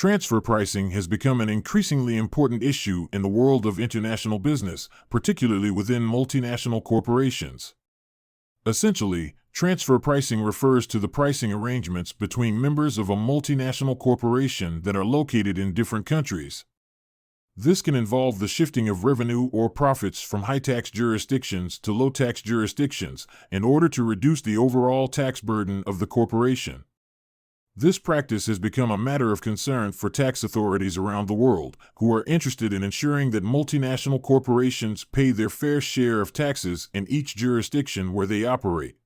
Transfer pricing has become an increasingly important issue in the world of international business, particularly within multinational corporations. Essentially, transfer pricing refers to the pricing arrangements between members of a multinational corporation that are located in different countries. This can involve the shifting of revenue or profits from high-tax jurisdictions to low-tax jurisdictions in order to reduce the overall tax burden of the corporation. This practice has become a matter of concern for tax authorities around the world, who are interested in ensuring that multinational corporations pay their fair share of taxes in each jurisdiction where they operate.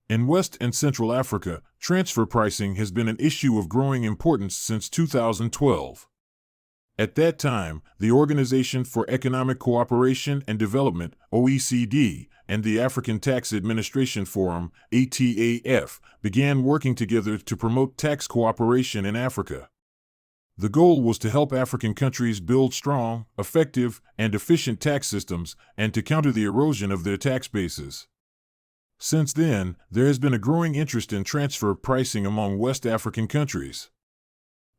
In West and Central Africa, transfer pricing has been an issue of growing importance since 2012. At that time, the Organization for Economic Cooperation and Development, OECD, and the African Tax Administration Forum, ATAF, began working together to promote tax cooperation in Africa. The goal was to help African countries build strong, effective, and efficient tax systems and to counter the erosion of their tax bases. Since then, there has been a growing interest in transfer pricing among West African countries.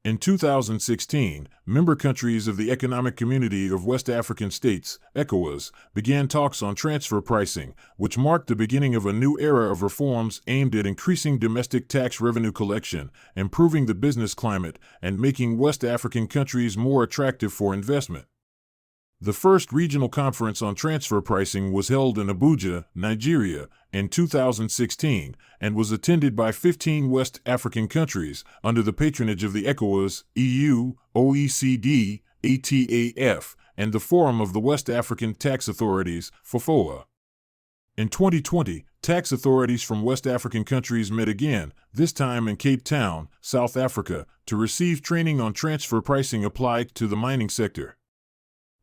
In 2016, member countries of the Economic Community of West African States, ECOWAS, began talks on transfer pricing, which marked the beginning of a new era of reforms aimed at increasing domestic tax revenue collection, improving the business climate, and making West African countries more attractive for investment. The first regional conference on transfer pricing was held in Abuja, Nigeria, in 2016, and was attended by 15 West African countries under the patronage of the ECOWAS, EU, OECD, ATAF, and the Forum of the West African Tax Authorities, FOFOA. In 2020, tax authorities from West African countries met again, this time in Cape Town, South Africa, to receive training on transfer pricing applied to the mining sector.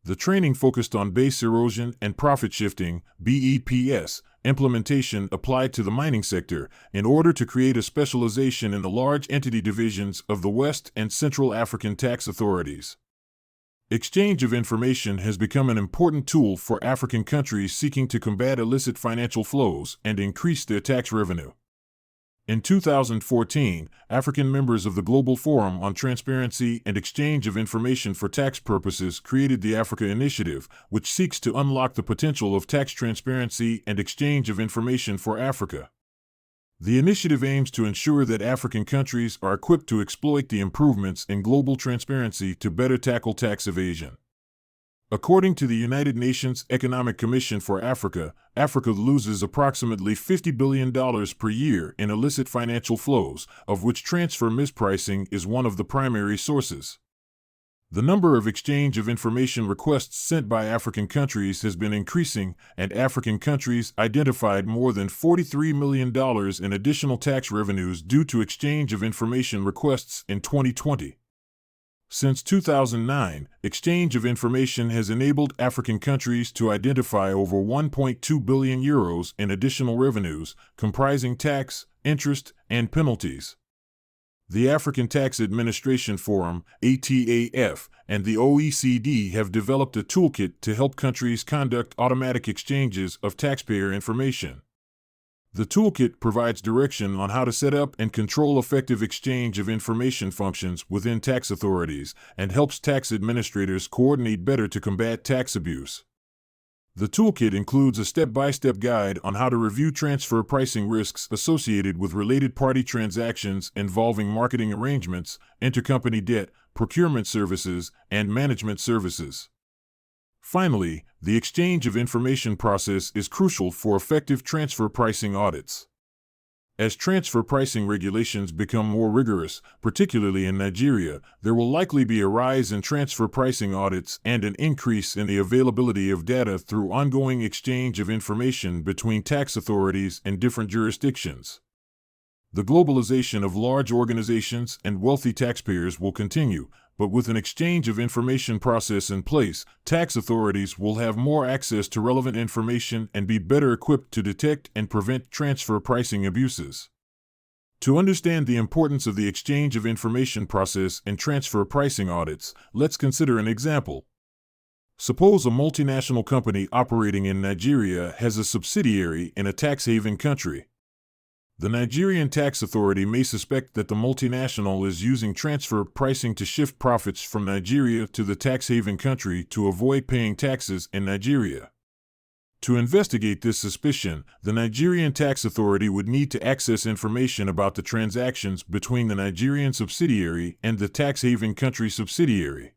The training focused on base erosion and profit shifting, BEPS, implementation applied to the mining sector in order to create a specialization in the large entity divisions of the West and Central African tax authorities. Exchange of information has become an important tool for African countries seeking to combat illicit financial flows and increase their tax revenue. In 2014, African members of the Global Forum on Transparency and Exchange of Information for Tax Purposes created the Africa Initiative, which seeks to unlock the potential of tax transparency and exchange of information for Africa. The initiative aims to ensure that African countries are equipped to exploit the improvements in global transparency to better tackle tax evasion. According to the United Nations Economic Commission for Africa, Africa loses approximately $50 billion per year in illicit financial flows, of which transfer mispricing is one of the primary sources. The number of exchange of information requests sent by African countries has been increasing, and African countries identified more than $43 million in additional tax revenues due to exchange of information requests in 2020. Since 2009, exchange of information has enabled African countries to identify over €1.2 billion in additional revenues, comprising tax, interest, and penalties. The African Tax Administration Forum, ATAF, and the OECD have developed a toolkit to help countries conduct automatic exchanges of taxpayer information. The toolkit provides direction on how to set up and control effective exchange of information functions within tax authorities and helps tax administrators coordinate better to combat tax abuse. The toolkit includes a step-by-step guide on how to review transfer pricing risks associated with related party transactions involving marketing arrangements, intercompany debt, procurement services, and management services. Finally, the exchange of information process is crucial for effective transfer pricing audits. As transfer pricing regulations become more rigorous, particularly in Nigeria, there will likely be a rise in transfer pricing audits and an increase in the availability of data through ongoing exchange of information between tax authorities in different jurisdictions. The globalization of large organizations and wealthy taxpayers will continue, but with an exchange of information process in place, tax authorities will have more access to relevant information and be better equipped to detect and prevent transfer pricing abuses. To understand the importance of the exchange of information process in transfer pricing audits, let's consider an example. Suppose a multinational company operating in Nigeria has a subsidiary in a tax haven country. The Nigerian tax authority may suspect that the multinational is using transfer pricing to shift profits from Nigeria to the tax haven country to avoid paying taxes in Nigeria. To investigate this suspicion, the Nigerian tax authority would need to access information about the transactions between the Nigerian subsidiary and the tax haven country subsidiary.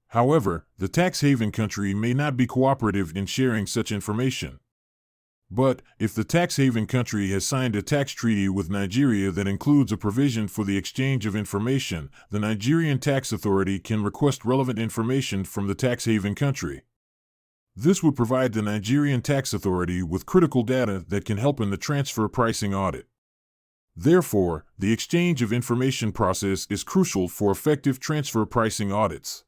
However, the tax haven country may not be cooperative in sharing such information. But, if the tax haven country has signed a tax treaty with Nigeria that includes a provision for the exchange of information, the Nigerian tax authority can request relevant information from the tax haven country. This would provide the Nigerian tax authority with critical data that can help in the transfer pricing audit. Therefore, the exchange of information process is crucial for effective transfer pricing audits.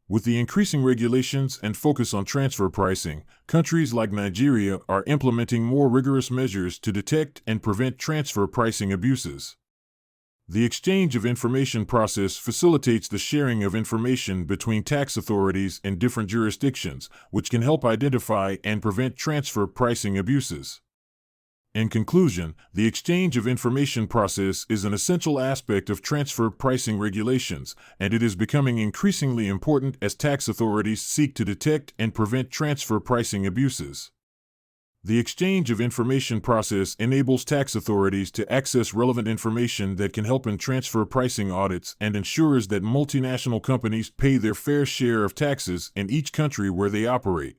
With the increasing regulations and focus on transfer pricing, countries like Nigeria are implementing more rigorous measures to detect and prevent transfer pricing abuses. The exchange of information process facilitates the sharing of information between tax authorities in different jurisdictions, which can help identify and prevent transfer pricing abuses. In conclusion, the exchange of information process is an essential aspect of transfer pricing regulations, and it is becoming increasingly important as tax authorities seek to detect and prevent transfer pricing abuses. The exchange of information process enables tax authorities to access relevant information that can help in transfer pricing audits and ensures that multinational companies pay their fair share of taxes in each country where they operate.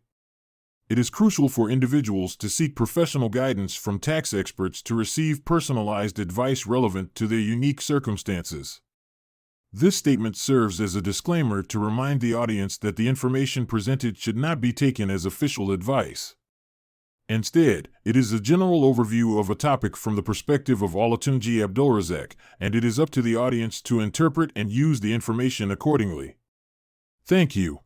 It is crucial for individuals to seek professional guidance from tax experts to receive personalized advice relevant to their unique circumstances. This statement serves as a disclaimer to remind the audience that the information presented should not be taken as official advice. Instead, it is a general overview of a topic from the perspective of Olatunji Abdulrazak, and it is up to the audience to interpret and use the information accordingly. Thank you.